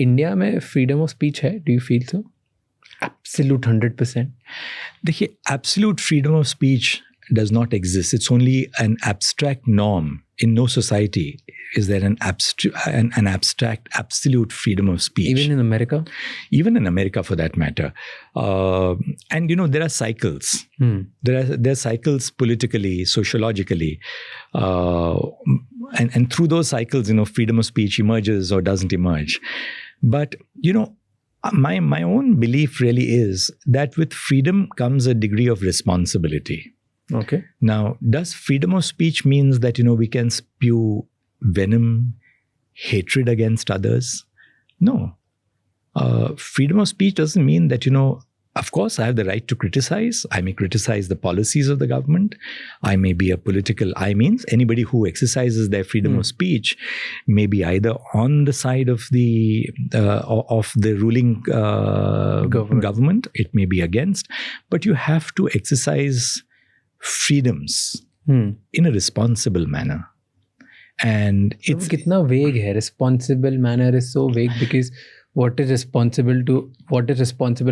India में freedom of speech है? Do you feel so? Absolute 100%? देखिए, absolute freedom of speech does not exist. It's only an abstract norm. In no society is there an abstract absolute freedom of speech. Even in America? Even in America, for that matter. And there are cycles. There are cycles politically, sociologically. And through those cycles, freedom of speech emerges or doesn't emerge. But, my own belief really is that with freedom comes a degree of responsibility. Okay. Now, does freedom of speech means that, we can spew venom, hatred against others? No. Freedom of speech doesn't mean that, of course, I have the right to criticize. I may criticize the policies of the government. I may be a political, means anybody who exercises their freedom of speech may be either on the side of the ruling government. It may be against. But you have to exercise freedoms in a responsible manner. And it's kitna vague hai. Responsible manner is so vague because what is responsible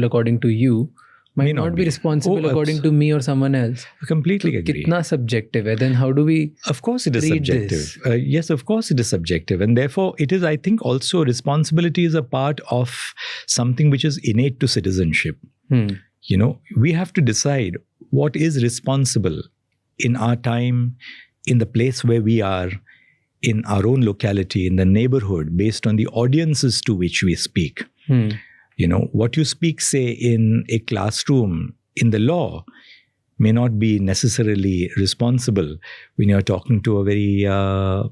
according to you might not be responsible according to me or someone else. I completely agree. Kitna subjective hai. Then how do we? Of course it is subjective. Yes, of course it is subjective. And therefore it is, I think, also responsibility is a part of something which is innate to citizenship. We have to decide what is responsible in our time, in the place where we are, in our own locality, in the neighborhood, based on the audiences to which we speak. What you speak, say, in a classroom, in the law, may not be necessarily responsible when you're talking to a very, a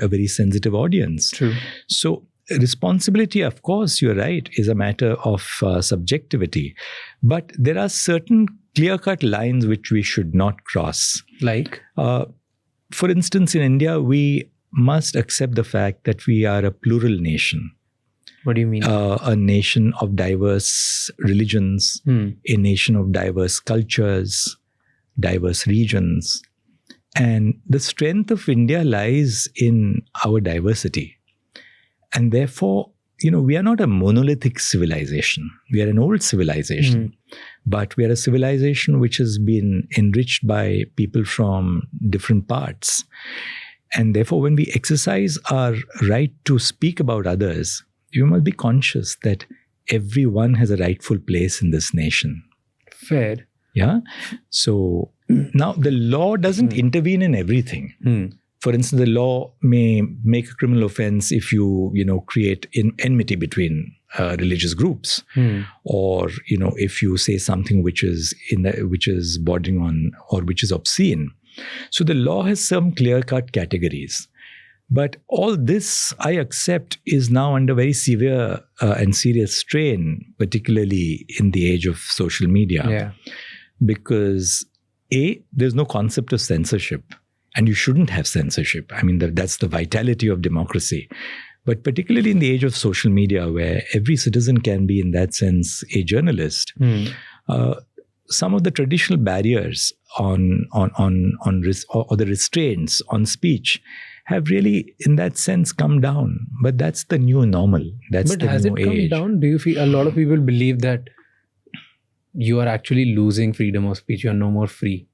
very sensitive audience. True. So responsibility, of course, you're right, is a matter of subjectivity. But there are certain clear-cut lines which we should not cross. Like? For instance, in India, we must accept the fact that we are a plural nation. What do you mean? A nation of diverse religions, a nation of diverse cultures, diverse regions. And the strength of India lies in our diversity. And therefore, we are not a monolithic civilization. We are an old civilization. But we are a civilization which has been enriched by people from different parts. And therefore, when we exercise our right to speak about others, you must be conscious that everyone has a rightful place in this nation. Fair. Yeah. So now the law doesn't intervene in everything. For instance, the law may make a criminal offense if you, create enmity between religious groups, or if you say something which is bordering on or which is obscene. So the law has some clear-cut categories, but all this I accept is now under very severe and serious strain, particularly in the age of social media. Yeah. Because there's no concept of censorship. And you shouldn't have censorship. I mean, that's the vitality of democracy. But particularly in the age of social media, where every citizen can be, in that sense, a journalist, some of the traditional barriers or the restraints on speech have really, in that sense, come down. But that's the new normal. That's the new age. But has it come down? Do you feel a lot of people believe that you are actually losing freedom of speech? You are no more free.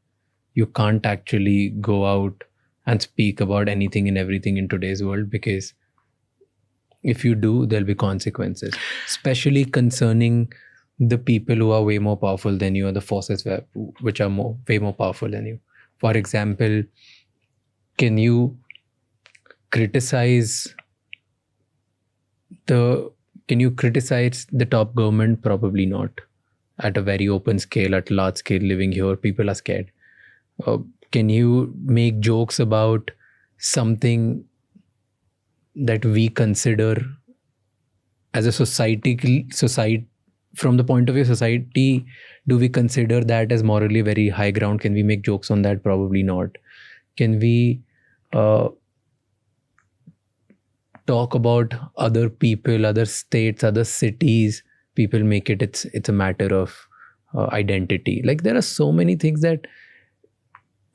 You can't actually go out and speak about anything and everything in today's world, because if you do, there'll be consequences, especially concerning the people who are way more powerful than you, or the forces which are way more powerful than you. For example, can you criticize the top government? Probably not. At a very open scale, at large scale, living here, people are scared. Can you make jokes about something that we consider as a society, from the point of view of society, do we consider that as morally very high ground? Can we make jokes on that? Probably not. Can we talk about other people, other states, other cities? People make it's a matter of identity. Like, there are so many things that.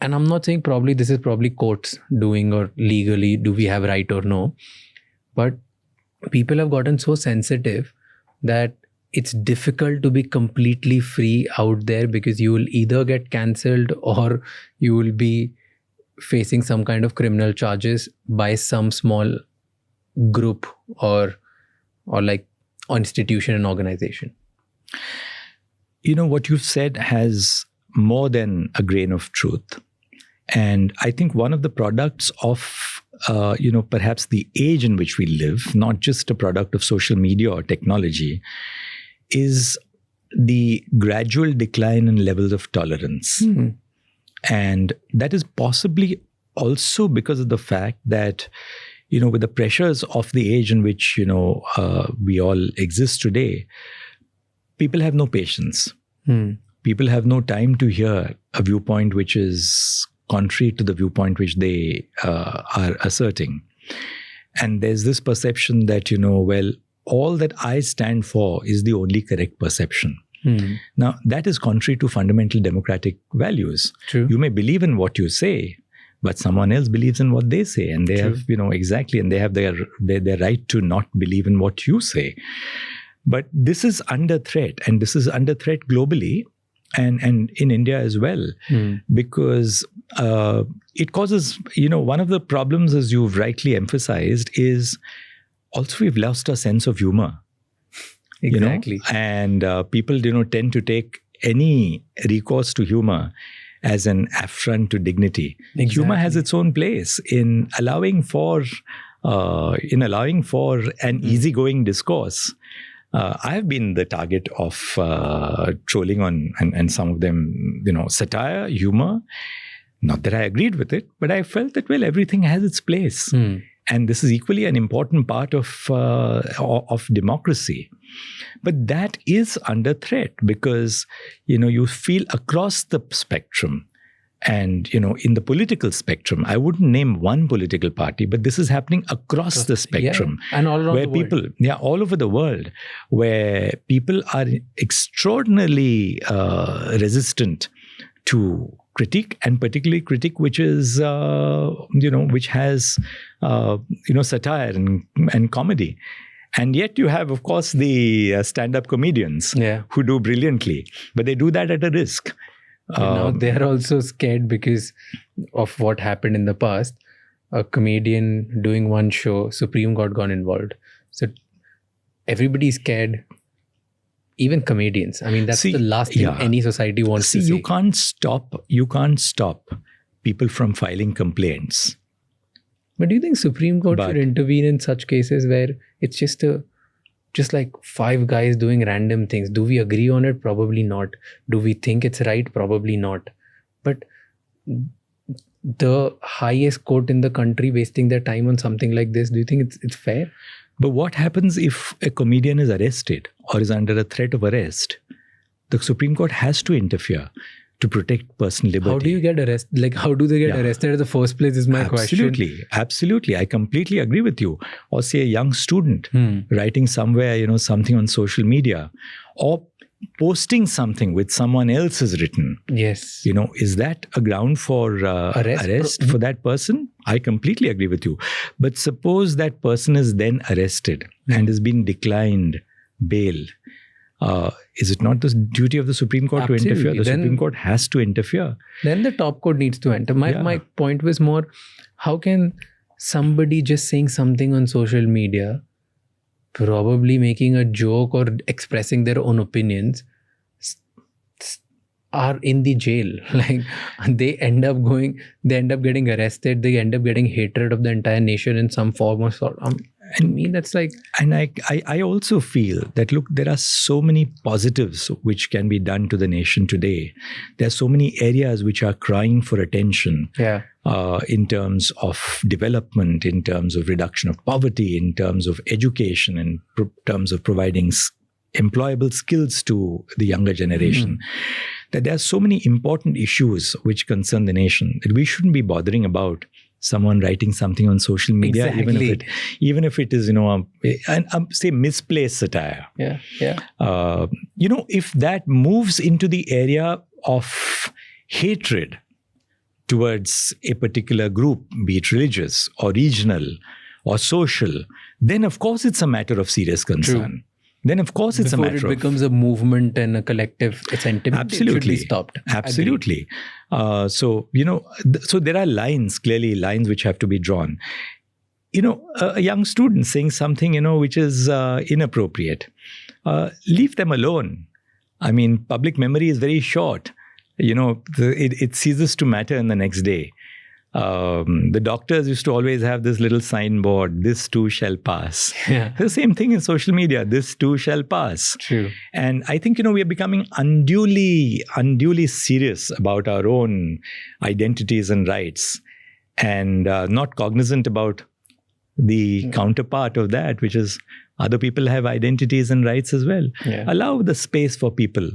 And I'm not saying this is probably courts doing, or legally, do we have right or no? But people have gotten so sensitive that it's difficult to be completely free out there, because you will either get cancelled or you will be facing some kind of criminal charges by some small group or like institution and organization. What you've said has more than a grain of truth. And I think one of the products of, perhaps the age in which we live, not just a product of social media or technology, is the gradual decline in levels of tolerance. Mm-hmm. And that is possibly also because of the fact that, with the pressures of the age in which, we all exist today, people have no patience. People have no time to hear a viewpoint which is contrary to the viewpoint which they are asserting. And there's this perception that, all that I stand for is the only correct perception. Now, that is contrary to fundamental democratic values. True. You may believe in what you say, but someone else believes in what they say. And they True. have, exactly, and they have their right to not believe in what you say. But this is under threat, and this is under threat globally and in India as well, because it causes, one of the problems, as you've rightly emphasized, is also we've lost our sense of humor. Exactly. And people, tend to take any recourse to humor as an affront to dignity. Exactly. Humor has its own place in allowing for an easygoing discourse. I've been the target of trolling on, and some of them, satire, humor. Not that I agreed with it, but I felt that, everything has its place. And this is equally an important part of democracy. But that is under threat because, you feel across the spectrum. And, in the political spectrum, I wouldn't name one political party, but this is happening across the spectrum. Yeah. And all around where the people, world. all over the world, where people are extraordinarily resistant to critique, and particularly critique which is, which has, satire and comedy. And yet you have, of course, the stand-up comedians who do brilliantly, but they do that at a risk. Now they're also scared because of what happened in the past. A comedian doing one show, Supreme Court got involved. So everybody's scared, even comedians. I mean, that's the last thing any society wants to say. You can't stop people from filing complaints. But do you think Supreme Court should intervene in such cases where it's just like five guys doing random things? Do we agree on it? Probably not. Do we think it's right? Probably not. But the highest court in the country wasting their time on something like this, do you think it's fair? But what happens if a comedian is arrested or is under a threat of arrest? The Supreme Court has to interfere to protect personal liberty. How do you get arrested? Like, how do they get arrested in the first place is my question. Absolutely. I completely agree with you. Or say a young student writing somewhere, something on social media, or posting something which someone else has written. Yes. Is that a ground for arrest for that person? I completely agree with you. But suppose that person is then arrested and has been declined bail. Is it not the duty of the Supreme Court to interfere? The Supreme Court has to interfere. Then the top court needs to enter. My point was more, how can somebody just saying something on social media, probably making a joke or expressing their own opinions, are in the jail? Like, they end up getting arrested, they end up getting hatred of the entire nation in some form or sort. To me, that's like... And I also feel that, look, there are so many positives which can be done to the nation today. There are so many areas which are crying for attention in terms of development, in terms of reduction of poverty, in terms of education, in terms of providing employable skills to the younger generation. That there are so many important issues which concern the nation that we shouldn't be bothering about someone writing something on social media, even if it is, say misplaced satire. If that moves into the area of hatred towards a particular group, be it religious or regional or social, then of course it's a matter of serious concern. Then of course it's Before a matter it becomes a movement and a collective sentiment, it should be stopped. Absolutely. So there are lines, clearly lines which have to be drawn. A young student saying something, which is inappropriate, leave them alone. I mean, public memory is very short. It ceases to matter in the next day. The doctors used to always have this little signboard, this too shall pass. Yeah. The same thing in social media, this too shall pass. True. And I think, we are becoming unduly serious about our own identities and rights, and not cognizant about the counterpart of that, which is other people have identities and rights as well. Yeah. Allow the space for people.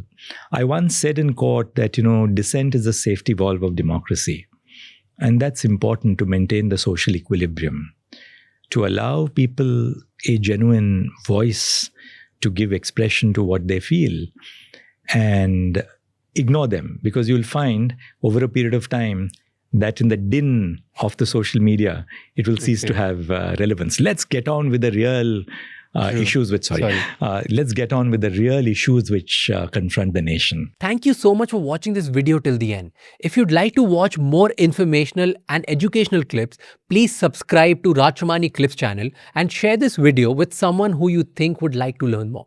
I once said in court that, dissent is a safety valve of democracy. And that's important to maintain the social equilibrium, to allow people a genuine voice to give expression to what they feel, and ignore them, because you'll find over a period of time that in the din of the social media, it will cease to have relevance. Let's get on with the real issues which, let's get on with the real issues which confront the nation. Thank you so much for watching this video till the end. If you'd like to watch more informational and educational clips, please subscribe to Raj Shamani Clips channel and share this video with someone who you think would like to learn more.